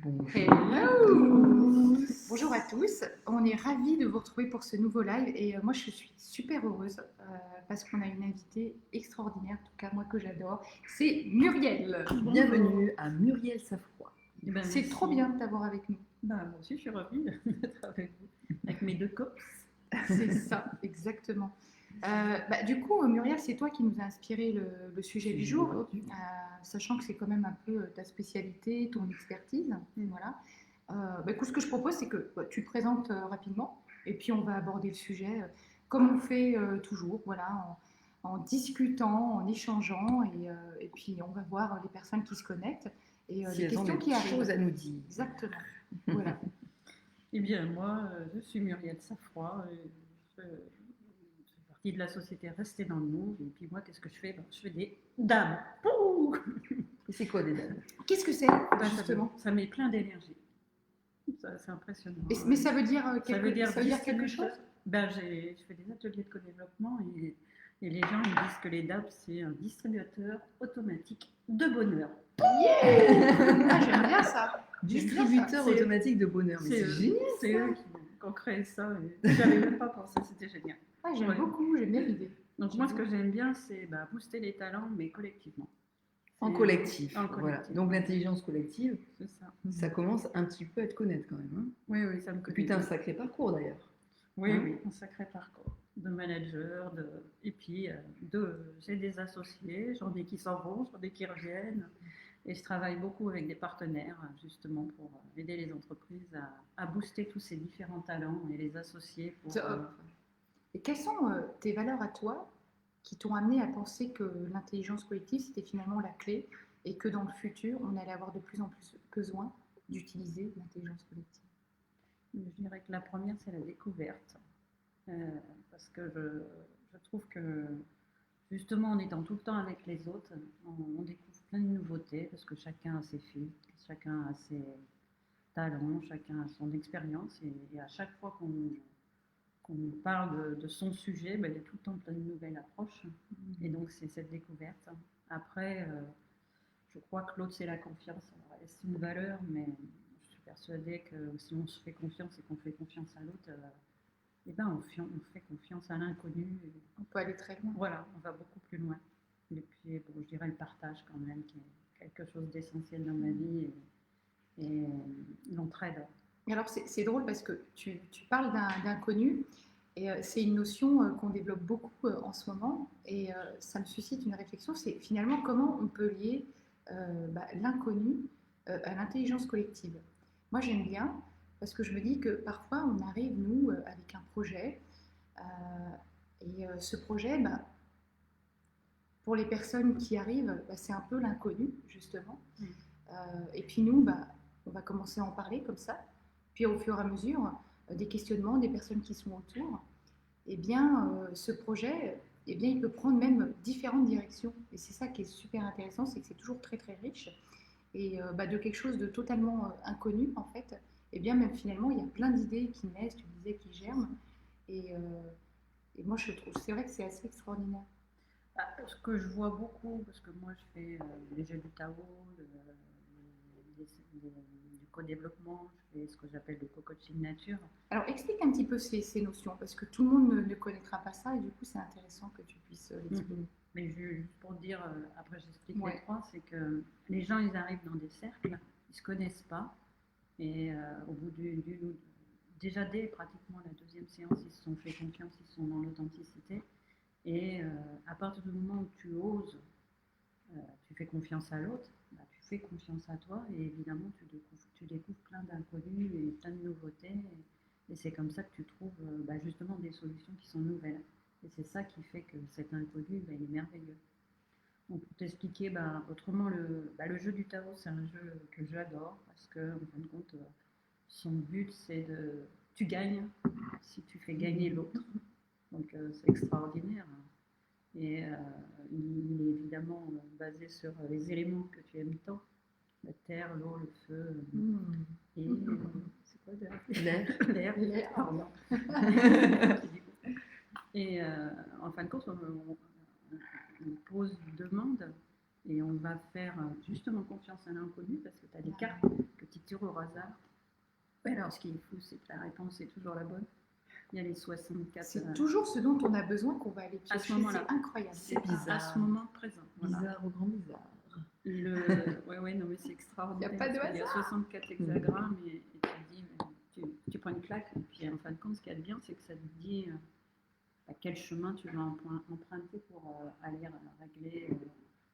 Hello! Bonjour à tous, on est ravis de vous retrouver pour ce nouveau live et moi je suis super heureuse parce qu'on a une invitée extraordinaire, en tout cas moi que j'adore, c'est Muriel. Bienvenue à Muriel Safroy. C'est trop bien de t'avoir avec nous. Moi aussi je suis ravie d'être avec vous, avec mes deux cops. C'est ça, exactement. Du coup, Muriel, c'est toi qui nous a inspiré le sujet du jour, sachant que c'est quand même un peu ta spécialité, ton expertise. Voilà. Écoute, ce que je propose, c'est que tu te présentes rapidement et puis on va aborder le sujet comme on fait toujours, voilà, en discutant, en échangeant et puis on va voir les personnes qui se connectent et Si les questions qui arrivent. Choses à nous dire. Exactement. Voilà. Eh bien, moi, je suis Muriel Safroy. Je fais partie de la société Restez dans le Move. Et puis moi, qu'est-ce que je fais? Je fais des dames. Pouh. Et c'est quoi des dames? Qu'est-ce que c'est, justement? Ça met plein d'énergie. C'est impressionnant. Mais ça veut dire quelque chose? Je fais des ateliers de co-développement et les gens me disent que les DAP, c'est un distributeur automatique de bonheur. Yeah! J'aime bien ça. Distributeur automatique de bonheur. Mais c'est génial. C'est eux qui ont créé ça. Et j'avais même pas pensé, c'était génial. J'aime beaucoup, j'aime bien l'idée. Donc moi, ce que j'aime bien, c'est booster les talents, mais collectivement. En collectif. Voilà. Donc l'intelligence collective, c'est ça. Ça commence un petit peu à te connaître quand même. Hein. Oui, ça me connaît. Putain, un sacré parcours d'ailleurs. Oui, un sacré parcours de manager. Et puis, j'ai des associés, j'en ai qui s'en vont, j'en ai qui reviennent. Et je travaille beaucoup avec des partenaires, justement, pour aider les entreprises à booster tous ces différents talents et les associer. Et quelles sont tes valeurs à toi qui t'ont amené à penser que l'intelligence collective, c'était finalement la clé et que dans le futur, on allait avoir de plus en plus besoin d'utiliser l'intelligence collective? Je dirais que la première, c'est la découverte. Parce que je trouve que, justement, en étant tout le temps avec les autres, on découvre plein de nouveautés, parce que chacun a ses filtres, chacun a ses talents, chacun a son expérience, et à chaque fois qu'on parle de son sujet, il y a tout le temps plein de nouvelles approches, et donc c'est cette découverte. Après, je crois que l'autre, c'est la confiance. C'est une valeur, mais je suis persuadée que si on se fait confiance et qu'on fait confiance à l'autre, on fait confiance à l'inconnu. On peut aller très loin. Voilà, on va beaucoup plus loin. Et puis, je dirais le partage quand même, qui est quelque chose d'essentiel dans ma vie, et l'entraide. Et alors, c'est drôle parce que tu parles d'inconnu, et c'est une notion qu'on développe beaucoup en ce moment, et ça me suscite une réflexion, c'est finalement comment on peut lier l'inconnu à l'intelligence collective. Moi, j'aime bien, parce que je me dis que parfois, on arrive, nous, avec un projet, et ce projet, pour les personnes qui arrivent, c'est un peu l'inconnu, justement. Et puis nous, on va commencer à en parler comme ça. Puis au fur et à mesure, des questionnements, des personnes qui sont autour, ce projet, il peut prendre même différentes directions. Et c'est ça qui est super intéressant, c'est que c'est toujours très très riche. Et de quelque chose de totalement inconnu, en fait, même finalement, il y a plein d'idées qui naissent, tu disais, qui germent. Et moi, je trouve, c'est vrai que c'est assez extraordinaire. Ce que je vois beaucoup, parce que moi je fais les jeux du Tao, du co-développement, je fais ce que j'appelle le co-coaching nature. Alors explique un petit peu ces notions, parce que tout le monde ne connaîtra pas ça, et du coup c'est intéressant que tu puisses l'expliquer. Mais juste pour dire, après j'explique les trois, c'est que les gens ils arrivent dans des cercles, ils ne se connaissent pas, et au bout déjà dès pratiquement la deuxième séance, ils se sont fait confiance, ils sont dans l'authenticité. Et à partir du moment où tu oses, tu fais confiance à l'autre, tu fais confiance à toi, et évidemment tu découvres plein d'inconnus et plein de nouveautés, et c'est comme ça que tu trouves justement des solutions qui sont nouvelles. Et c'est ça qui fait que cet inconnu, il est merveilleux. Donc pour t'expliquer, autrement, le jeu du Tao, c'est un jeu que j'adore, parce que en fin de compte, son but c'est tu gagnes si tu fais gagner l'autre. Donc c'est extraordinaire. Et il est évidemment basé sur les éléments que tu aimes tant. La terre, l'eau, le feu. Et c'est quoi l'air? L'air, pardon. Et en fin de compte, on pose une demande et on va faire justement confiance à l'inconnu, parce que tu as des cartes que zéro hasard. Alors, ce qui est fou, c'est que la réponse est toujours la bonne. Il y a les 64. C'est toujours ce dont on a besoin qu'on va aller piocher. À ce moment-là. C'est incroyable. C'est bizarre. À ce moment présent. Voilà. Bizarre au grand bizarre. Ouais, non, mais c'est extraordinaire. Il n'y a pas de hasard. Il y a 64 hexagrammes et tu te dis, tu prends une claque. Et puis en fin de compte, ce qu'il y a de bien, c'est que ça te dit à quel chemin tu vas emprunter pour aller régler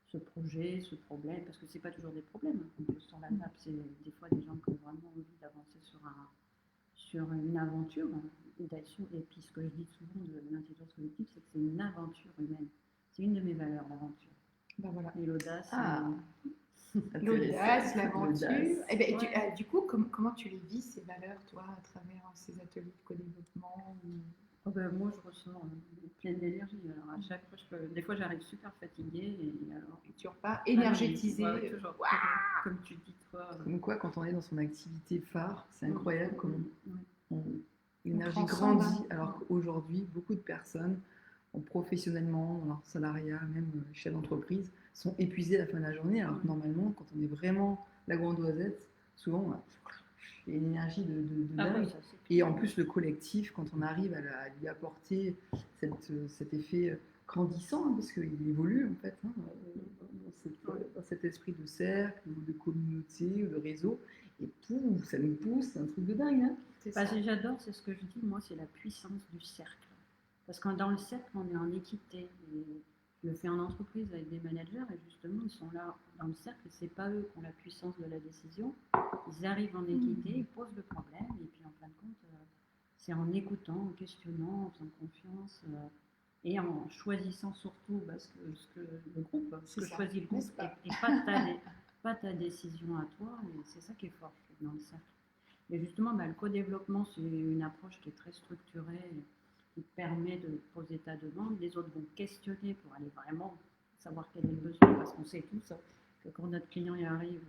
ce projet, ce problème. Parce que ce n'est pas toujours des problèmes qu'on pose sur la table. C'est des fois des gens qui ont vraiment envie d'avancer sur une aventure. Et puis ce que je dis souvent de l'intelligence collective, c'est que c'est une aventure humaine. C'est une de mes valeurs, l'aventure. Ben voilà. Et l'audace. L'audace, l'aventure. Et ben, du coup, comment tu les vis, ces valeurs, toi, à travers ces ateliers de co-développement moi, je ressens pleine d'énergie. Alors, à chaque fois, des fois, j'arrive super fatiguée. Et tu repars énergétisée. Toujours, comme tu dis, toi. Comme quoi, quand on est dans son activité phare, c'est incroyable comment l'énergie transcende, grandit. Alors qu'aujourd'hui, beaucoup de personnes, professionnellement, dans leur salariat, même chefs d'entreprise, sont épuisés à la fin de la journée. Alors que normalement, quand on est vraiment la grande oisette, souvent, il y a une énergie de dingue. Et en plus, le collectif, quand on arrive à lui apporter cet effet grandissant, parce qu'il évolue en fait, dans cet esprit de cercle, ou de communauté, ou de réseau, et pouf, ça nous pousse, c'est un truc de dingue. Hein. J'adore, c'est ce que je dis, moi, c'est la puissance du cercle. Parce que dans le cercle, on est en équité. Et je le fais en entreprise avec des managers, et justement, ils sont là dans le cercle, et c'est pas eux qui ont la puissance de la décision. Ils arrivent en équité, ils posent le problème, et puis en fin de compte, c'est en écoutant, en questionnant, en faisant confiance, et en choisissant surtout le groupe, ce que choisit le groupe, et pas ta décision à toi, et c'est ça qui est fort dans le cercle. Et justement, le co-développement, c'est une approche qui est très structurée, qui permet de poser ta demande. Les autres vont questionner pour aller vraiment savoir quel est le besoin, parce qu'on sait tous que quand notre client y arrive,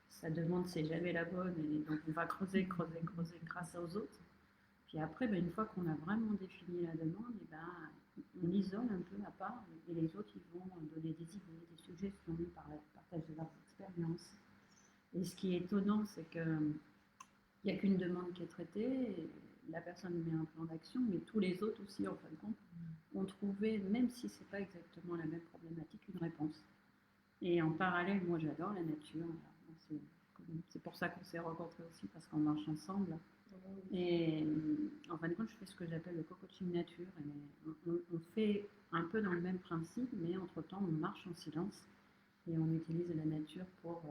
sa demande, c'est jamais la bonne, et donc on va creuser grâce aux autres. Puis après, une fois qu'on a vraiment défini la demande, on l'isole un peu à part, et les autres, ils vont donner des idées, des suggestions, partager leurs expériences. Et ce qui est étonnant, c'est qu'il n'y a qu'une demande qui est traitée, et la personne met un plan d'action, mais tous les autres aussi, en fin de compte, ont trouvé, même si ce n'est pas exactement la même problématique, une réponse. Et en parallèle, moi j'adore la nature. C'est pour ça qu'on s'est rencontrés aussi, parce qu'on marche ensemble. Et en fin de compte, je fais ce que j'appelle le co-coaching nature. Et on fait un peu dans le même principe, mais entre-temps, on marche en silence et on utilise la nature pour...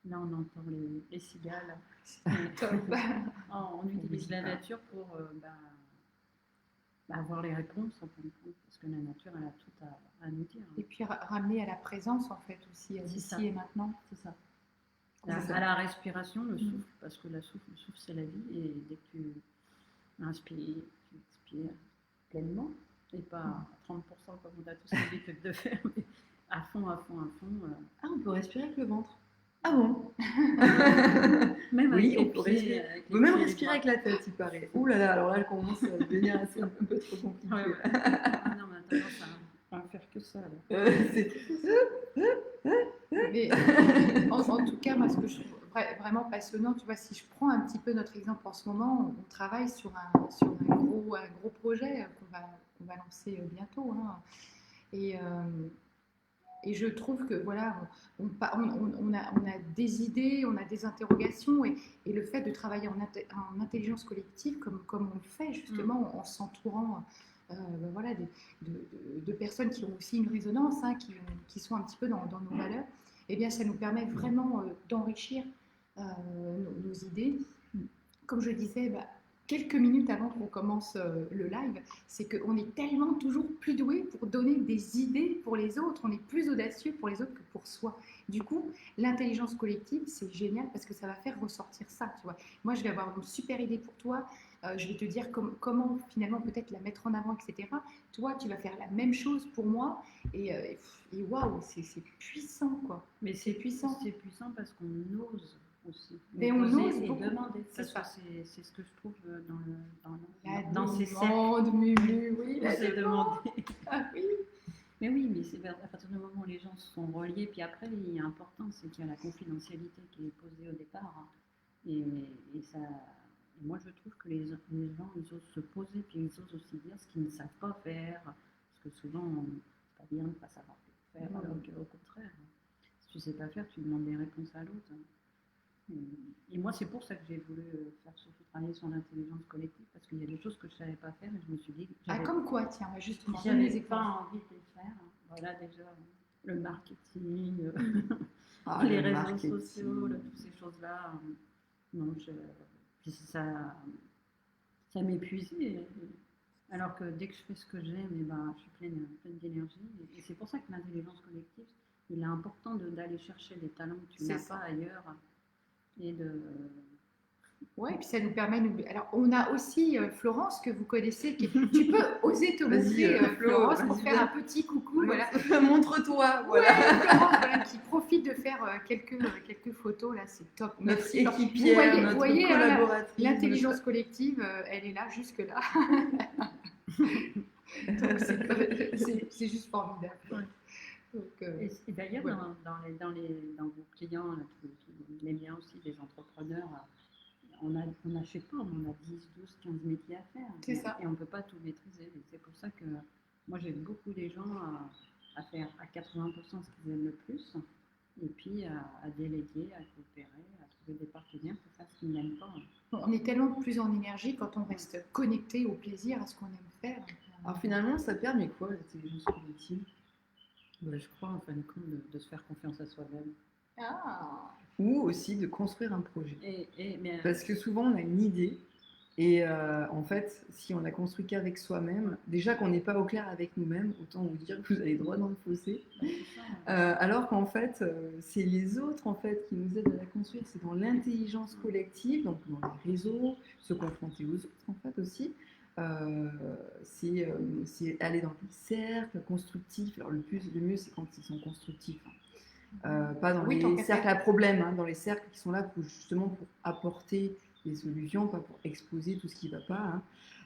là, on entend les cigales. On utilise la nature pour avoir les réponses, en fin de compte, parce que la nature, elle a tout à nous dire. Et puis ramener à la présence, en fait, aussi, ici et maintenant. C'est ça. À la respiration, le souffle, parce que le souffle, c'est la vie, et dès que tu inspires, tu expires pleinement, et pas à 30% comme on a tous l'habitude de faire, mais à fond. On peut respirer avec le ventre. Ah bon? Même oui, on peut respirer. On peut même respirer avec la tête, il paraît. Ouh là là, alors là, elle commence à devenir un peu trop compliqué. Ouais. Ah non, mais attends, ça va faire que ça. Mais, en tout cas, moi, ce que je trouve vraiment passionnant, tu vois, si je prends un petit peu notre exemple en ce moment, on travaille sur un gros projet qu'on va lancer bientôt. Hein. Et je trouve que voilà, on a des idées, on a des interrogations, et le fait de travailler en intelligence collective, comme on le fait justement, en s'entourant voilà, de personnes qui ont aussi une résonance, hein, qui sont un petit peu dans nos valeurs, eh bien, ça nous permet vraiment d'enrichir nos idées. Comme je disais, quelques minutes avant qu'on commence le live, c'est qu'on est tellement toujours plus doué pour donner des idées pour les autres, on est plus audacieux pour les autres que pour soi. Du coup, l'intelligence collective, c'est génial parce que ça va faire ressortir ça, tu vois. Moi, je vais avoir une super idée pour toi, je vais te dire comment finalement peut-être la mettre en avant, etc. Toi, tu vas faire la même chose pour moi, et waouh, c'est puissant, quoi. Mais c'est puissant. C'est puissant parce qu'on ose aussi. Mais on ose beaucoup demander. C'est ce que je trouve dans ces cercles. Mumu, oui, c'est demander. Ah oui. Mais oui, mais c'est à partir du moment où les gens se sont reliés, puis après, il y a important, c'est qu'il y a la confidentialité qui est posée au départ. Hein. Et ça, et moi, je trouve que les gens, ils osent se poser, puis ils osent aussi dire ce qu'ils ne savent pas faire. Parce que souvent, c'est pas bien de ne pas savoir faire, alors qu'au contraire, si tu ne sais pas faire, tu demandes des réponses à l'autre. Et moi, c'est pour ça que j'ai voulu faire surtout travailler sur l'intelligence collective, parce qu'il y a des choses que je ne savais pas faire, et je me suis dit que comme quoi, tiens, on va justement j'avais pas envie de les faire. Voilà, déjà, le marketing, les réseaux sociaux, toutes ces choses-là. Non, puis ça m'épuisait. Alors que dès que je fais ce que j'aime, je suis pleine d'énergie. Et c'est pour ça que l'intelligence collective, il est important d'aller chercher des talents que tu n'as pas ailleurs. Et ouais, et puis ça nous permet. Alors, on a aussi Florence que vous connaissez. Tu peux oser te montrer, Florence, pour faire un petit coucou. Voilà. Montre-toi. Voilà. Ouais, Florence, voilà, qui profite de faire quelques photos. Là, c'est top. Merci. Alors, vous voyez l'intelligence collective, elle est là, jusque-là. Donc, c'est juste formidable. Ouais. Donc, et d'ailleurs, ouais. dans vos clients, les miens aussi, des entrepreneurs, on a, je sais pas, on a 10, 12, 15 métiers à faire. C'est ça. Et on ne peut pas tout maîtriser. Et c'est pour ça que moi, j'aide beaucoup les gens à faire à 80% ce qu'ils aiment le plus, et puis à déléguer, à coopérer, à trouver des partenaires pour faire ce qu'ils n'aiment pas. On est tellement plus en énergie quand on reste connecté au plaisir, à ce qu'on aime faire. Alors finalement, ça permet quoi, l'intelligence collective? Je crois, en fin de compte, de se faire confiance à soi-même. Ah. Ou aussi de construire un projet. Mais parce que souvent, on a une idée, et en fait, si on la construit qu'avec soi-même, déjà qu'on n'est pas au clair avec nous-mêmes, autant vous dire que vous allez droit dans le fossé. Alors qu'en fait, c'est les autres en fait, qui nous aident à la construire. C'est dans l'intelligence collective, donc dans les réseaux, se confronter aux autres en fait aussi. C'est aller dans des cercles constructifs. Alors le mieux, c'est quand ils sont constructifs. Pas dans les cercles à problème, dans les cercles qui sont là justement pour apporter des solutions, pas pour exposer tout ce qui ne va pas.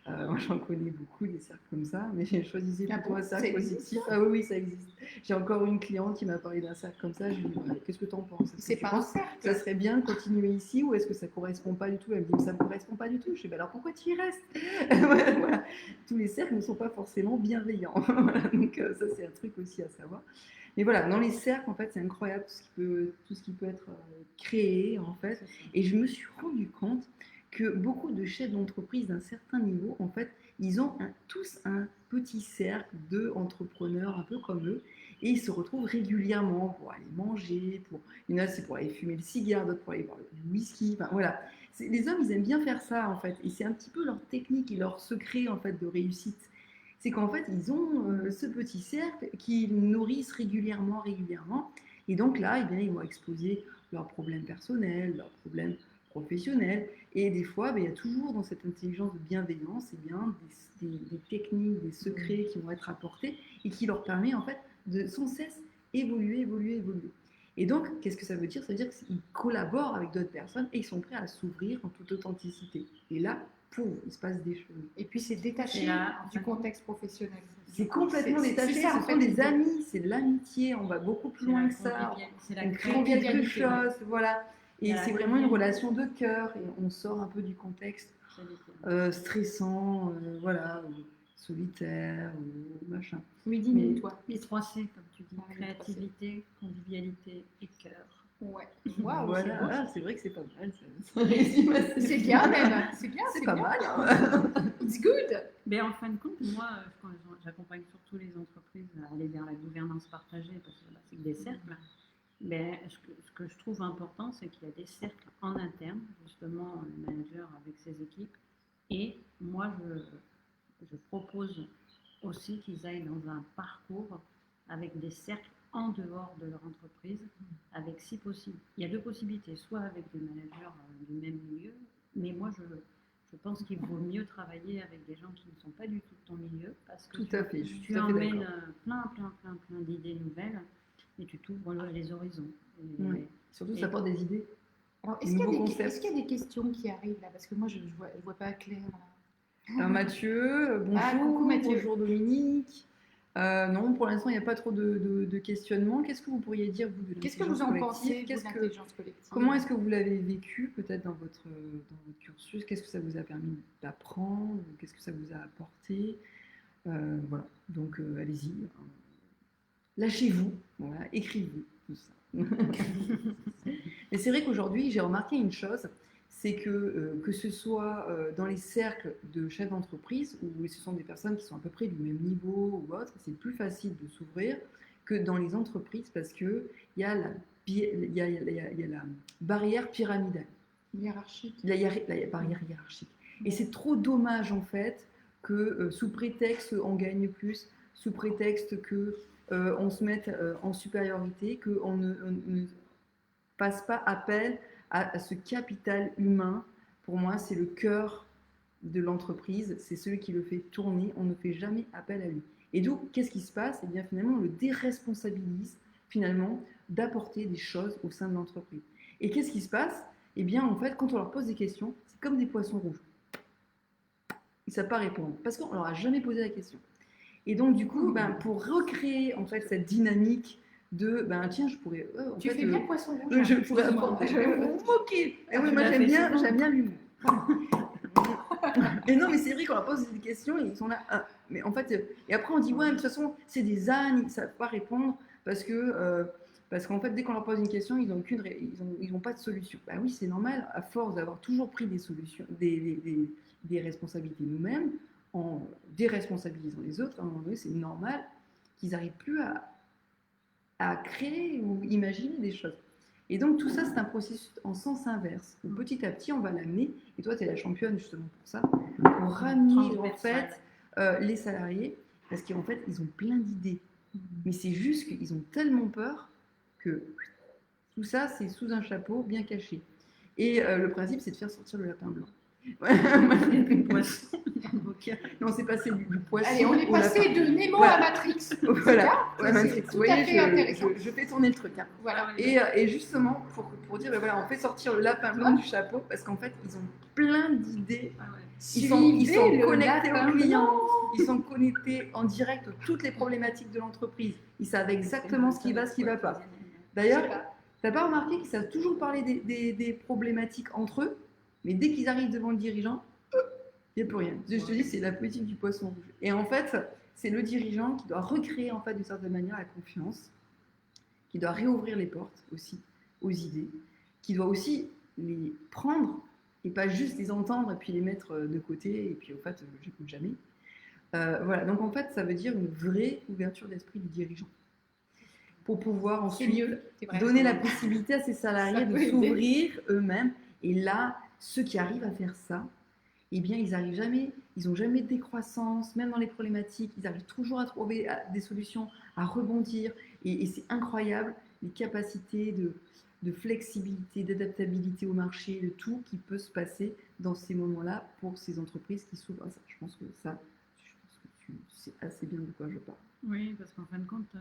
Moi, j'en connais beaucoup des cercles comme ça, mais j'ai choisi plutôt un cercle positif. Ah oui, ça existe. J'ai encore une cliente qui m'a parlé d'un cercle comme ça. Je lui ai dit, qu'est-ce que tu en penses? C'est pas un cercle. Ça serait bien de continuer ici, ou est-ce que ça ne correspond pas du tout? Elle me dit, mais ça ne me correspond pas du tout. Je dis, alors pourquoi tu y restes? Voilà. Tous les cercles ne sont pas forcément bienveillants. Voilà. Donc ça, c'est un truc aussi à savoir. Mais voilà, dans les cercles, en fait, c'est incroyable tout ce qui peut être créé, en fait. Et je me suis rendu compte que beaucoup de chefs d'entreprise d'un certain niveau, en fait, ils ont tous un petit cercle d'entrepreneurs un peu comme eux, et ils se retrouvent régulièrement pour aller manger, il y en a c'est pour aller fumer le cigare, d'autres pour aller boire le whisky, enfin voilà. Les hommes, ils aiment bien faire ça, en fait, et c'est un petit peu leur technique et leur secret, en fait, de réussite. C'est qu'en fait, ils ont ce petit cercle qu'ils nourrissent régulièrement, et donc là, eh bien, ils vont exposer leurs problèmes personnels, leurs problèmes professionnels, et des fois, il y a toujours dans cette intelligence de bienveillance des techniques, des secrets qui vont être apportés et qui leur permet en fait de sans cesse évoluer. Et donc, qu'est-ce que ça veut dire? Ça veut dire qu'ils collaborent avec d'autres personnes et ils sont prêts à s'ouvrir en toute authenticité. Et là, pouf, il se passe des choses. Et puis c'est détaché du contexte professionnel. C'est complètement détaché, ce sont des amis, c'est de l'amitié, on va beaucoup plus loin que ça, on crée quelque chose, voilà. Et c'est vraiment une relation de cœur, et on sort un peu du contexte stressant, voilà, solitaire, machin. Mais toi, les 3 C, comme tu dis, créativité, convivialité et cœur. Ouais. Wow, voilà, c'est vrai que c'est pas mal. C'est bien même. C'est pas mal. Hein. It's good. Mais en fin de compte, moi, quand j'accompagne surtout les entreprises à aller vers la gouvernance partagée, parce que c'est des cercles. Mais ce que je trouve important, c'est qu'il y a des cercles en interne, justement, le manager avec ses équipes. Et moi, je propose aussi qu'ils aillent dans un parcours avec des cercles en dehors de leur entreprise, avec si possible. Il y a 2 possibilités, soit avec des managers du même milieu, mais moi, je pense qu'il vaut mieux travailler avec des gens qui ne sont pas du tout de ton milieu, parce que tu emmènes plein d'idées nouvelles, et tu t'ouvres les horizons. Surtout, ça apporte des idées. Alors, est-ce qu'il y a des questions qui arrivent là? Parce que moi, je ne vois pas clair. Alors, Mathieu, bonjour. Coucou, Mathieu. Bonjour Dominique. Non, pour l'instant, il n'y a pas trop de questionnement. Qu'est-ce que vous pourriez dire, vous, de Qu'est-ce que vous l'intelligence en pensez, collective? vous, de l'intelligence collective? Comment est-ce que vous l'avez vécu, peut-être, dans votre cursus? Qu'est-ce que ça vous a permis d'apprendre? Qu'est-ce que ça vous a apporté? Voilà, donc allez-y. Lâchez-vous, voilà, écrivez tout ça. Mais c'est vrai qu'aujourd'hui, j'ai remarqué une chose, c'est que ce soit dans les cercles de chefs d'entreprise, où ce sont des personnes qui sont à peu près du même niveau ou autre, c'est plus facile de s'ouvrir que dans les entreprises parce qu'il y a la barrière pyramidale. Hiérarchique. La barrière hiérarchique. Et c'est trop dommage, en fait, que sous prétexte on gagne plus, sous prétexte que on se mette en supériorité, qu'on ne fasse pas appel à ce capital humain. Pour moi, c'est le cœur de l'entreprise, c'est celui qui le fait tourner, on ne fait jamais appel à lui. Et donc, qu'est-ce qui se passe? Eh bien, finalement, on le déresponsabilise, finalement, d'apporter des choses au sein de l'entreprise. Et qu'est-ce qui se passe? Eh bien, en fait, quand on leur pose des questions, c'est comme des poissons rouges. Ils ne savent pas répondre, parce qu'on ne leur a jamais posé la question. Et donc, du coup, pour recréer, en fait, cette dynamique de, tiens, je pourrais... tu fais bien poisson rouge. Je pourrais apprendre. Ok. Et oui, moi, j'aime bien l'humour. Et non, mais c'est vrai qu'on leur pose des questions, ils sont là. Mais en fait, et après on dit ouais, de toute façon, c'est des ânes, ils ne savent pas répondre parce qu'en fait, dès qu'on leur pose une question, ils n'ont pas de solution. Bah oui, c'est normal. À force d'avoir toujours pris des solutions, des responsabilités nous-mêmes, en déresponsabilisant les autres, à un moment donné, c'est normal qu'ils n'arrivent plus à créer ou imaginer des choses. Et donc tout ça, c'est un processus en sens inverse. Donc, petit à petit, on va l'amener, et toi, tu es la championne justement pour ça, pour ramener en fait les salariés, parce qu'en fait, ils ont plein d'idées. Mais c'est juste qu'ils ont tellement peur que tout ça, c'est sous un chapeau bien caché. Et le principe, c'est de faire sortir le lapin blanc. Du poisson. Non, c'est passé du poisson. Allez, on est passé lapin. de Nemo Voilà. à Matrix. Voilà, ouais, c'est vous tout voyez, à fait intéressant. je fais tourner le truc. Hein. Voilà. Et justement, pour dire, voilà, on fait sortir le lapin blanc du chapeau parce qu'en fait, ils ont plein d'idées. Ils sont connectés aux clients, ils sont connectés en direct à toutes les problématiques de l'entreprise. Ils savent exactement ce qui va, ce qui ne va pas. D'ailleurs, tu n'as pas remarqué qu'ils savent toujours parler des problématiques entre eux, mais dès qu'ils arrivent devant le dirigeant, il n'y a plus rien. Je te dis, c'est la politique du poisson rouge. Et en fait, c'est le dirigeant qui doit recréer en fait d'une certaine manière la confiance, qui doit réouvrir les portes aussi aux idées, qui doit aussi les prendre et pas juste les entendre et puis les mettre de côté et puis en fait j'écoute jamais. Voilà, donc en fait ça veut dire une vraie ouverture d'esprit du dirigeant pour pouvoir ensuite donner la possibilité à ses salariés de s'ouvrir eux-mêmes. Et là, ceux qui arrivent à faire ça, eh bien, ils n'ont jamais de décroissance, même dans les problématiques, ils arrivent toujours à trouver des solutions, à rebondir, et c'est incroyable les capacités de flexibilité, d'adaptabilité au marché, de tout qui peut se passer dans ces moments-là pour ces entreprises qui s'ouvrent à ça. Je pense que tu sais assez bien de quoi je parle. Oui, parce qu'en fin de compte,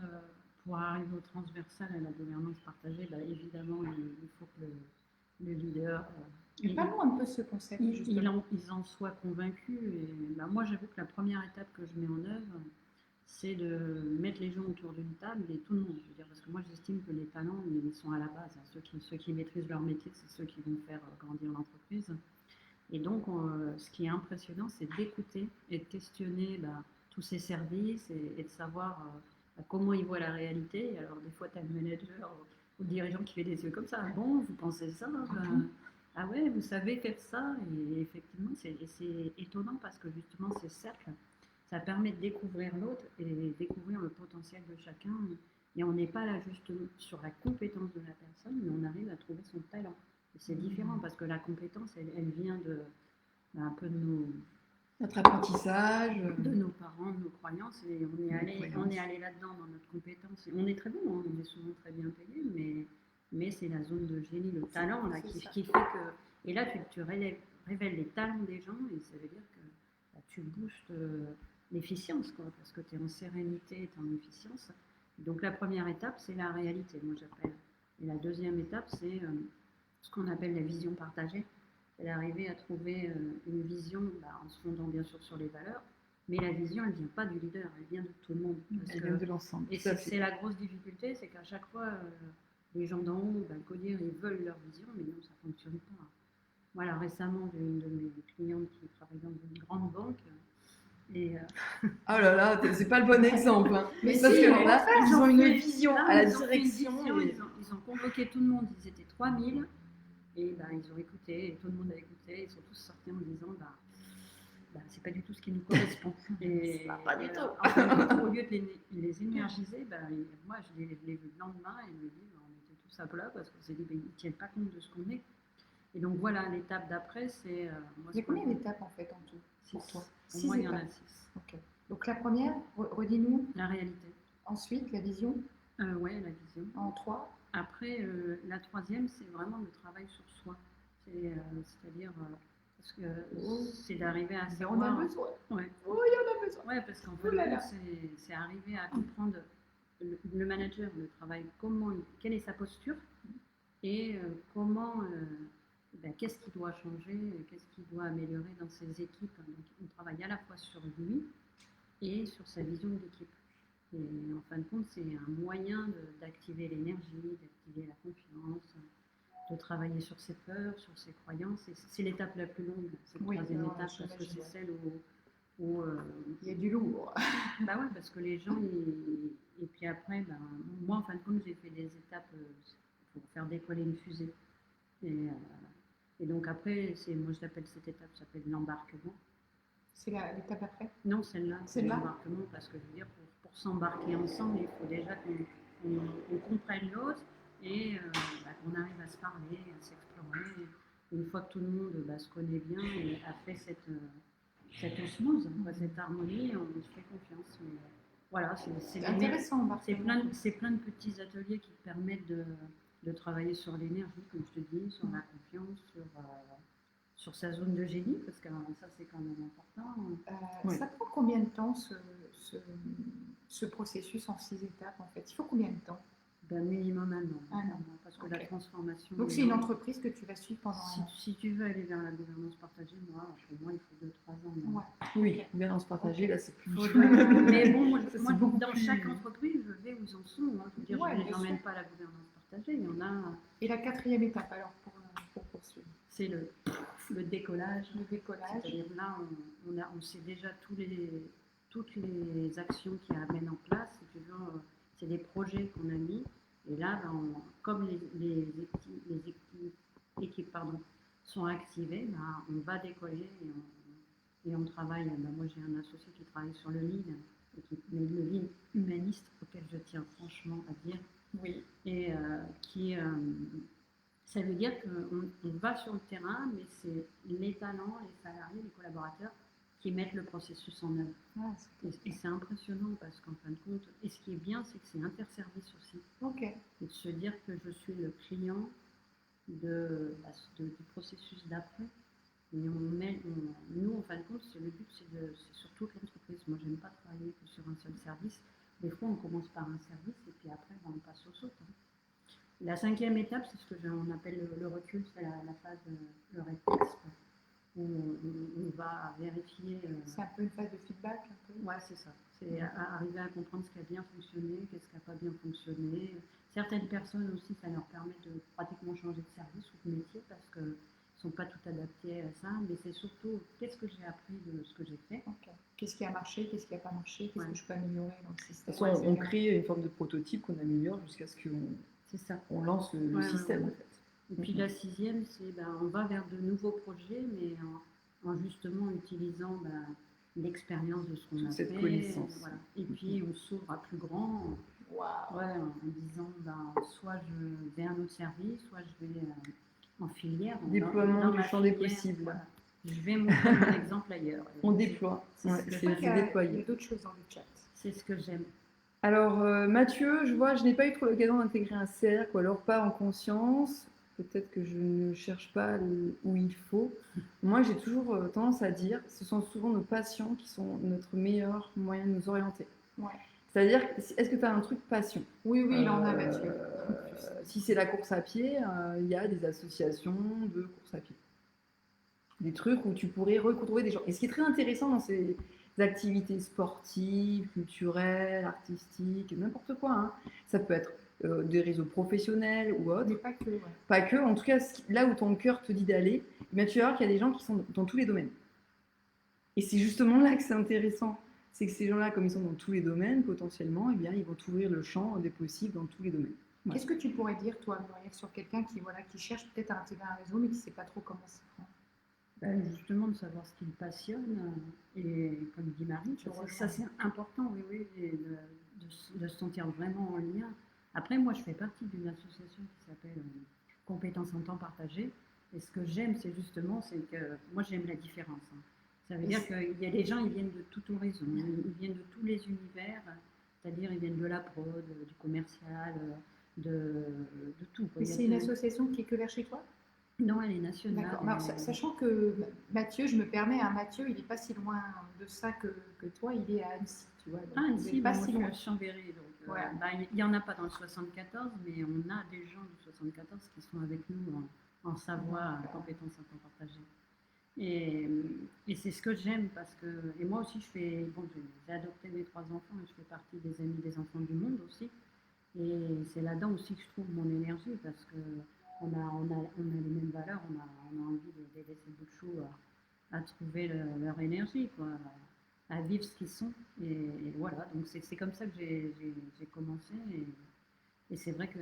pour arriver au transversal et à la gouvernance partagée, évidemment, il faut que le leader... Parlons un peu de ce concept. Ils en soient convaincus. Et moi, j'avoue que la première étape que je mets en œuvre, c'est de mettre les gens autour d'une table et tout le monde. Je veux dire, parce que moi, j'estime que les talents, ils sont à la base. Hein. Ceux qui maîtrisent leur métier, c'est ceux qui vont faire grandir l'entreprise. Et donc, ce qui est impressionnant, c'est d'écouter et de questionner tous ces services et de savoir comment ils voient la réalité. Alors, des fois, tu as le manager ou le dirigeant qui fait des yeux comme ça. Ah bon, vous pensez ça? Ah ouais, vous savez faire ça? Et effectivement, c'est étonnant parce que justement, ces cercles, ça permet de découvrir l'autre et de découvrir le potentiel de chacun. Et on n'est pas là juste sur la compétence de la personne, mais on arrive à trouver son talent. Et c'est différent parce que la compétence, elle vient un peu de notre apprentissage, de nos parents, de nos croyances, et on est allé là-dedans dans notre compétence. Et on est très bon, hein, on est souvent très bien payé, mais c'est la zone de génie, le talent là, qui fait que... Et là, tu révèles les talents des gens, et ça veut dire que tu boostes l'efficience, parce que tu es en sérénité et tu es en efficience. Donc la première étape, c'est la réalité, moi j'appelle. Et la deuxième étape, c'est ce qu'on appelle la vision partagée. C'est d'arriver à trouver une vision en se fondant bien sûr sur les valeurs, Mais la vision, elle ne vient pas du leader, elle vient de tout le monde. Parce Elle que- vient de l'ensemble. et tout à c'est fait. la grosse difficulté, c'est qu'à chaque fois, les gens d'en haut, le codir, ils veulent leur vision, mais non, ça ne fonctionne pas. Voilà, récemment, j'ai une de mes clientes qui travaille dans une grande banque. Et Oh là là, c'est pas le bon exemple. Hein. Mais Parce si, que mais là, ils ont une vision là, à la ils ont fait une direction. vision, et- ils ont convoqué tout le monde, ils étaient 3000. Et ben, ils ont écouté, et tout le monde a écouté, ils sont tous sortis en disant c'est pas du tout ce qui nous correspond. Et Pas du tout. en fin de compte, au lieu de les énergiser, moi je l'ai vu le lendemain et me dit on était tous à plat parce qu'on s'est dit ils ne tiennent pas compte de ce qu'on est. Et donc voilà, l'étape d'après, c'est. Il y a combien d'étapes en fait en tout pour toi? Pour 6 moi, il y en a étapes. 6. Ok. Donc la première, redis-nous. La réalité. Ensuite, la vision Ouais, la vision. en 3. Après, la troisième, c'est vraiment le travail sur soi. C'est-à-dire, parce que c'est d'arriver à On en savoir. a besoin. Ouais. Oh, il y en a besoin. Ouais, parce qu'en Oh là là. fait, c'est arriver à comprendre le manager, le travail, quelle est sa posture et comment, qu'est-ce qu'il doit changer, qu'est-ce qu'il doit améliorer dans ses équipes. Donc, on travaille à la fois sur lui et sur sa vision de l'équipe. Et en fin de compte, c'est un moyen d'activer l'énergie, d'activer la confiance, de travailler sur ses peurs, sur ses croyances. Et c'est l'étape la plus longue, cette Oui, troisième non, étape, parce que j'imagine, c'est ouais. celle où Il y a du lourd. bah ouais, parce que les gens, et puis après, moi en fin de compte, j'ai fait des étapes pour faire décoller une fusée. Et donc après, moi je l'appelle cette étape, ça s'appelle l'embarquement. C'est l'étape après. Non, celle-là, c'est Celle-là. l'embarquement, parce que je veux dire, pour s'embarquer ensemble, il faut déjà qu'on comprenne l'autre et qu'on arrive à se parler, à s'explorer. Une fois que tout le monde se connaît bien et a fait cette osmose, cette harmonie, on se fait confiance. Mais, voilà, C'est intéressant, embarquement. c'est plein de petits ateliers qui permettent de travailler sur l'énergie, comme je te dis, sur la confiance, sur sa zone de génie, parce que ça c'est quand même important. Oui. Ça prend combien de temps ce processus en 6 étapes en fait? Il faut combien de temps? Minimum un an. Un an. Parce que Ok. la transformation. Donc c'est une entreprise que tu vas suivre pendant un an. Si tu veux aller vers la gouvernance partagée, pour moi il faut 2-3 ans. Ouais. Oui, gouvernance partagée, là, c'est plus. Mais bon, moi, Ça, c'est beaucoup dans plus- chaque entreprise, je vais où ils en sont. Hein. Je veux dire, Ouais, je ne les bien emmène sûr. pas à la gouvernance partagée. Il y en a, Et la 4e étape alors pour poursuivre? c'est le décollage. Le décollage. C'est-à-dire là, on sait déjà toutes les actions qui amènent en place. Si tu veux, c'est des projets qu'on a mis. Et là, comme les équipes sont activées, on va décoller et on travaille. Moi, j'ai un associé qui travaille sur le lean, le lean humaniste, auquel je tiens franchement à dire. Oui. Et ça veut dire qu'on va sur le terrain, mais c'est les talents, les salariés, les collaborateurs qui mettent le processus en œuvre. Ah, Et c'est impressionnant parce qu'en fin de compte, et ce qui est bien, c'est que c'est interservice aussi. ok. Et de se dire que je suis le client du processus d'après. Et nous, en fin de compte, le but, c'est sur toute l'entreprise. Moi, j'aime pas travailler que sur un seul service. Des fois, on commence par un service et puis après, on passe aux autres. La 5e étape, c'est ce que on appelle le recul, c'est la phase le réflexe, où on va vérifier. C'est un peu une phase de feedback. Un peu. Ouais, c'est ça. C'est arriver à comprendre ce qui a bien fonctionné, qu'est-ce qui n'a pas bien fonctionné. Certaines personnes aussi, ça leur permet de pratiquement changer de service ou de métier parce qu'elles ne sont pas toutes adaptées à ça. Mais c'est surtout qu'est-ce que j'ai appris de ce que j'ai fait. Ok. Qu'est-ce qui a marché, qu'est-ce qui n'a pas marché, qu'est-ce que je peux améliorer dans le De système. toute façon, on crée une forme de prototype qu'on améliore jusqu'à ce C'est ça. qu'on lance le système. Ouais. En fait. Et puis la 6e, c'est on va vers de nouveaux projets, mais en justement utilisant l'expérience de ce qu'on a Cette fait. connaissance. Voilà. Et puis on s'ouvre à plus grand. Waouh. Ouais, en disant soit je vais à un autre service, soit je vais en filière. Déploiement dans du ma champ des filière, possibles. voilà. Je vais montrer mon exemple ailleurs. On déploie. C'est Ouais, ce que c'est j'aime. Il y a déployer. d'autres choses dans le chat. C'est ce que j'aime. Alors, Mathieu, je n'ai pas eu trop l'occasion d'intégrer un cercle, ou alors pas en conscience. Peut-être que je ne cherche pas où il faut. Moi, j'ai toujours tendance à dire, ce sont souvent nos patients qui sont notre meilleur moyen de nous orienter. Ouais. C'est-à-dire, est-ce que tu as un truc passion? Oui, il en a, Mathieu. Si c'est la course à pied, il y a des associations de course à pied. Des trucs où tu pourrais retrouver des gens. Et ce qui est très intéressant dans ces activités sportives, culturelles, artistiques, n'importe quoi, hein. Ça peut être des réseaux professionnels ou autres. Mais pas que, ouais. Pas que, en tout cas, là où ton cœur te dit d'aller, eh tu vas voir qu'il y a des gens qui sont dans tous les domaines. Et c'est justement là que c'est intéressant. C'est que ces gens-là, comme ils sont dans tous les domaines, potentiellement, eh bien, ils vont t'ouvrir le champ des possibles dans tous les domaines. Ouais. Qu'est-ce que tu pourrais dire, toi, Muriel, sur quelqu'un qui cherche peut-être à intégrer un réseau, mais qui ne sait pas trop comment s'y prendre? Justement, de savoir ce qui le passionne, et comme dit Marie, ça c'est important, oui, et de se sentir vraiment en lien. Après, moi, je fais partie d'une association qui s'appelle Compétences en temps partagé, et ce que j'aime, c'est que moi, j'aime la différence. Hein. Ça veut dire qu'il y a des gens, ils viennent de tout horizon, ils viennent de tous les univers, c'est-à-dire ils viennent de la prod, du commercial, de tout. Et c'est une association qui est que vers chez toi? Non, elle est nationale. D'accord. Alors, sachant que Mathieu, je me permets, Mathieu, il n'est pas si loin de ça que toi, il est à Annecy, tu vois. Annecy, pas si loin. Chambéry. Donc, voilà. Il n'y en a pas dans le 74, mais on a des gens du 74 qui sont avec nous en Savoie, en compétences en temps partagé. Et c'est ce que j'aime parce que, et moi aussi, j'ai adopté mes 3 enfants et je fais partie des amis des enfants du monde aussi. Et c'est là-dedans aussi que je trouve mon énergie parce que on a les mêmes valeurs, on a envie de laisser le bout de chou à trouver leur énergie, quoi, à vivre ce qu'ils sont. Et voilà, donc c'est comme ça que j'ai commencé. Et c'est vrai que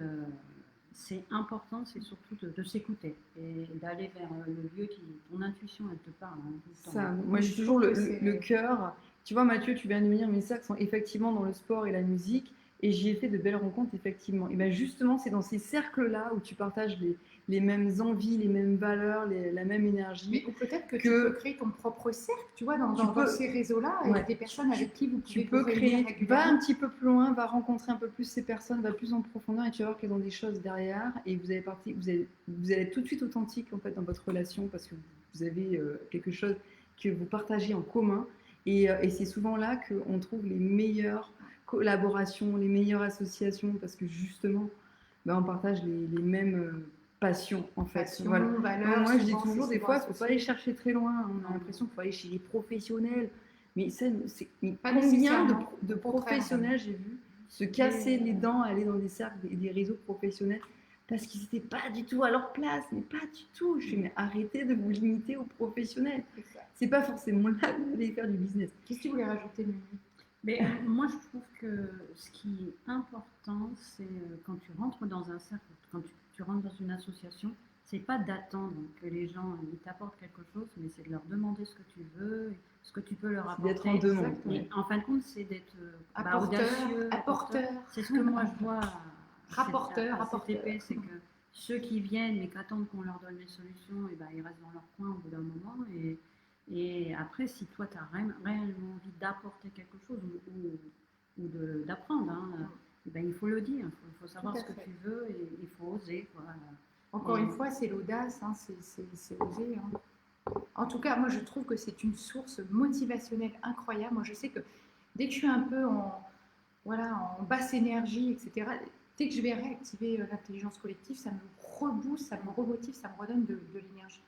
c'est important, c'est surtout de s'écouter et d'aller vers le lieu qui, ton intuition, elle te parle. Hein, tout le temps. Ça, moi, j'ai toujours le cœur. Tu vois, Mathieu, tu viens de me dire, mes cercles sont effectivement dans le sport et la musique. Et j'y ai fait de belles rencontres, effectivement. Et bien justement, c'est dans ces cercles-là où tu partages les mêmes envies, les mêmes valeurs, la même énergie. Mais, ou peut-être que tu peux créer ton propre cercle, tu vois, dans ces réseaux-là, ouais. Avec des personnes avec qui vous pouvez créer. Va un petit peu plus loin, va rencontrer un peu plus ces personnes, va plus en profondeur et tu vas voir qu'elles ont des choses derrière. Et vous allez être tout de suite authentique en fait, dans votre relation parce que vous avez quelque chose que vous partagez en commun. Et c'est souvent là qu'on trouve les meilleures collaborations, les meilleures associations, parce que justement, on partage les mêmes passions, en fait. Passion, voilà. Valeurs, moi, je dis toujours, des fois, il ne faut pas aller chercher très loin. On a l'impression qu'il faut aller chez les professionnels. Mais combien de professionnels j'ai vu se casser les dents, aller dans des cercles, des réseaux professionnels, parce qu'ils n'étaient pas du tout à leur place, mais pas du tout. Je dis, mais arrêtez de vous limiter aux professionnels. C'est pas forcément là que vous allez faire du business. Qu'est-ce que tu voulais rajouter, Mimi? Mais moi, je trouve que ce qui est important, c'est quand tu rentres dans un cercle, quand tu rentres dans une association, c'est pas d'attendre que les gens t'apportent quelque chose, mais c'est de leur demander ce que tu veux, ce que tu peux leur apporter. D'être en demande. Et en fin de compte, c'est d'être audacieux, apporteur. C'est ce que moi je vois. Rapporteur. CTP, c'est que ceux qui viennent et qui attendent qu'on leur donne les solutions, et ils restent dans leur coin au bout d'un moment. Et après, si toi, tu as réellement envie d'apporter quelque chose ou d'apprendre, hein, il faut le dire, il faut savoir ce que tu veux et il faut oser. Quoi. Encore une fois, c'est l'audace, hein, c'est oser. Hein. En tout cas, moi, je trouve que c'est une source motivationnelle incroyable. Moi, je sais que dès que je suis un peu en basse énergie, etc., dès que je vais réactiver l'intelligence collective, ça me rebooste, ça me remotive, ça me redonne de l'énergie.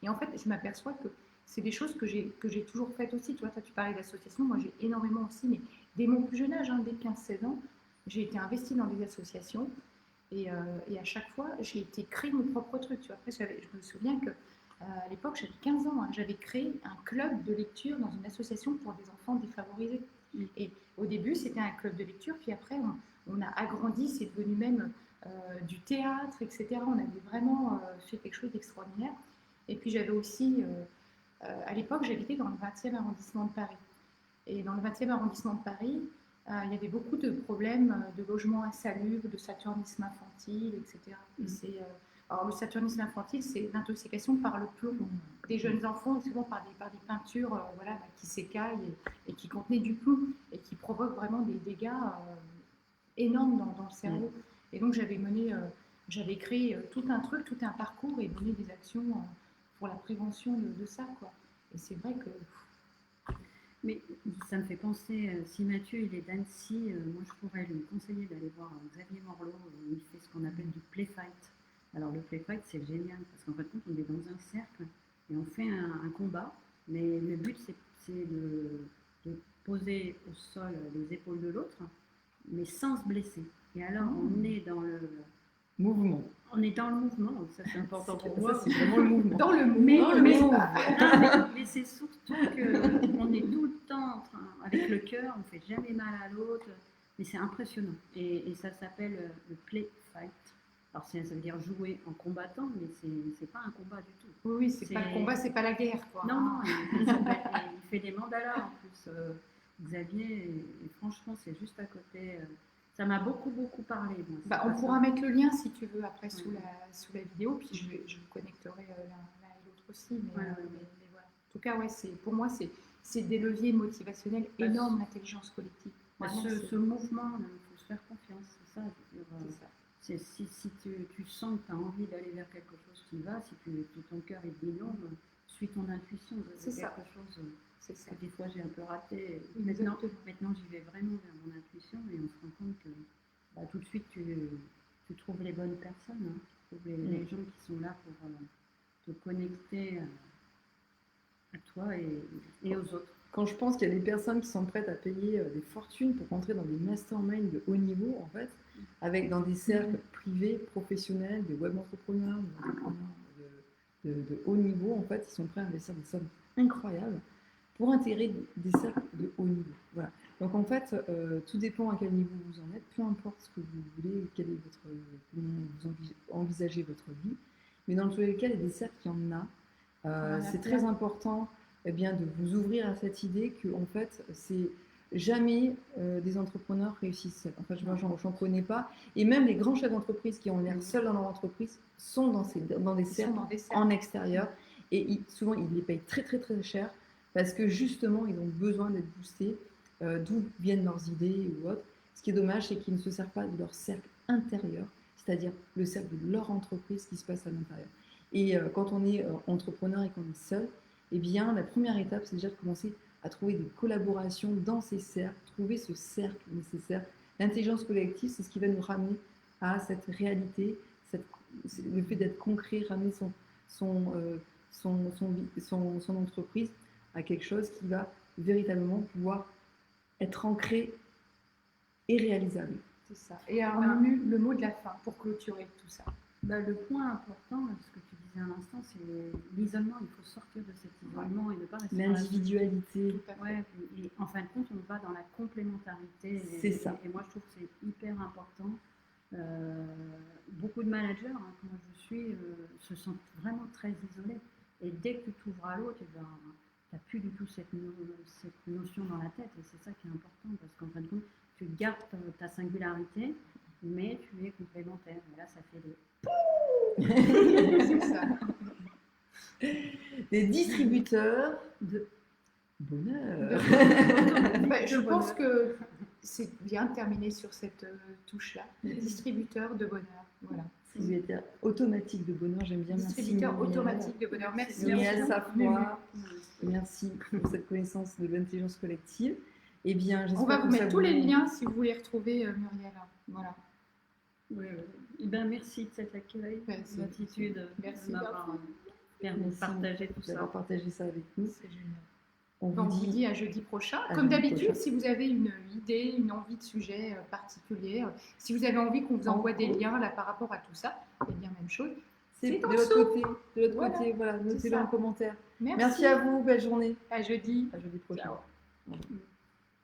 Et en fait, je m'aperçois que c'est des choses que j'ai toujours faites aussi. Toi, tu parlais d'associations, moi j'ai énormément aussi, mais dès mon plus jeune âge, hein, dès 15-16 ans, j'ai été investie dans des associations et à chaque fois, j'ai été créer mon propre truc. Tu vois. Après, je me souviens qu'à l'époque, j'avais 15 ans, hein, j'avais créé un club de lecture dans une association pour des enfants défavorisés. Et au début, c'était un club de lecture, puis après, on a agrandi, c'est devenu même du théâtre, etc. On avait vraiment fait quelque chose d'extraordinaire. Et puis j'avais aussi... à l'époque, j'habitais dans le 20e arrondissement de Paris. Et dans le 20e arrondissement de Paris, il y avait beaucoup de problèmes de logements insalubres, de saturnisme infantile, etc. Et alors le saturnisme infantile, c'est l'intoxication par le plomb des jeunes enfants, souvent par des peintures qui s'écaillent et qui contenaient du plomb et qui provoquent vraiment des dégâts énormes dans le cerveau. Et donc j'avais créé tout un truc, tout un parcours et mené des actions pour la prévention de ça, quoi. Et c'est vrai que... Mais ça me fait penser, si Mathieu il est d'Annecy, moi je pourrais lui conseiller d'aller voir Xavier Morlot, il fait ce qu'on appelle du play fight. Alors le play fight c'est génial, parce qu'en fait on est dans un cercle et on fait un combat, mais le but c'est de sol les épaules de l'autre, mais sans se blesser. Et alors, on est dans le Mouvement. on est dans le mouvement, donc ça c'est important pour moi. Ça, c'est vraiment le mouvement. Dans le Mais, mouvement, le mais- mouvement. mais c'est surtout qu'on est tout le temps avec le cœur, on ne fait jamais mal à l'autre, mais c'est impressionnant. Et ça s'appelle le play fight. Alors ça veut dire jouer en combattant, mais c'est pas un combat du tout. Oui, c'est pas le combat, c'est pas la guerre, quoi. Non, non, il fait des mandalas en plus, Xavier, et franchement c'est juste à côté. Ça m'a beaucoup parlé. Moi, Bah, on pourra mettre le lien si tu veux après sous la vidéo, puis je vous connecterai l'un et l'autre aussi. Mais, Ouais. mais voilà. En tout cas, ouais, pour moi, c'est des leviers motivationnels énormes, l'intelligence collective. Vraiment, Ce mouvement, il faut se faire confiance, c'est ça. Je veux dire, c'est ça. si tu sens que tu as envie d'aller vers quelque chose, tu y vas. Si ton cœur est dit non, suis ton intuition. C'est ça. Quelque chose C'est ça. que des fois j'ai un peu raté. Exactement. Maintenant j'y vais vraiment vers mon intuition et on se rend compte que bah, tout de suite tu trouves les bonnes personnes, hein. Tu trouves les gens qui sont là pour te connecter à toi et aux autres. Quand je pense qu'il y a des personnes qui sont prêtes à payer des fortunes pour rentrer dans des masterminds de haut niveau, en fait, dans des cercles privés, professionnels, des web entrepreneurs, des entrepreneurs de haut niveau, en fait, ils sont prêts à investir des sommes incroyables pour intégrer des cercles de haut niveau. Voilà. Donc en fait, tout dépend à quel niveau vous en êtes, peu importe ce que vous voulez, comment vous envisagez votre vie, mais dans tous les cas, il y a des cercles, il y en a. C'est très important de vous ouvrir à cette idée que en fait, c'est jamais des entrepreneurs réussissent seuls. En fait, j'en connais pas. Et même les grands chefs d'entreprise qui ont l'air seuls dans leur entreprise sont dans des cercles en extérieur. Et souvent, ils les payent très cher parce que justement, ils ont besoin d'être boostés, d'où viennent leurs idées ou autre. Ce qui est dommage, c'est qu'ils ne se servent pas de leur cercle intérieur, c'est-à-dire le cercle de leur entreprise qui se passe à l'intérieur. Et quand on est entrepreneur et qu'on est seul, eh bien, la première étape, c'est déjà de commencer à trouver des collaborations dans ces cercles, trouver ce cercle nécessaire. L'intelligence collective, c'est ce qui va nous ramener à cette réalité, le fait d'être concret, ramener son entreprise à quelque chose qui va véritablement pouvoir être ancré et réalisable. C'est ça. Et alors, le mot de la fin pour clôturer tout ça. Bah, le point important, ce que tu disais à l'instant, c'est l'isolement. Il faut sortir de cet isolement et ne pas rester dans l'individualité. Et en fin de compte, on va dans la complémentarité. C'est ça. Et moi, je trouve que c'est hyper important. Beaucoup de managers, comme je suis, se sentent vraiment très isolés. Et dès que tu t'ouvres à l'autre, tu n'as plus du tout cette notion dans la tête. Et c'est ça qui est important, parce qu'en fin de compte, tu gardes ta singularité, mais tu es complémentaire. Et là, ça fait des... C'est ça. Des distributeurs de bonheur. Je pense que c'est bien de terminer sur cette touche-là. Distributeur de bonheur. Voilà. Distributeur automatique de bonheur, j'aime bien. Distributeur automatique de bonheur. Merci. Muriel Safroy. Merci pour cette connaissance de l'intelligence collective. Eh bien, on va vous mettre tous les liens si vous voulez retrouver Muriel. Voilà. Oui. Eh bien, merci de cet accueil, l'attitude. Merci d'avoir permis de partager tout ça. D'avoir partagé ça avec nous. C'est génial. On vous dit à jeudi prochain. Comme d'habitude, si vous avez une idée, une envie de sujet particulier, si vous avez envie qu'on vous envoie des liens là par rapport à tout ça, eh bien, même chose. C'est de l'autre côté. Voilà, notez-le en commentaire. Merci à vous. Belle journée. À jeudi. À jeudi prochain. Ciao.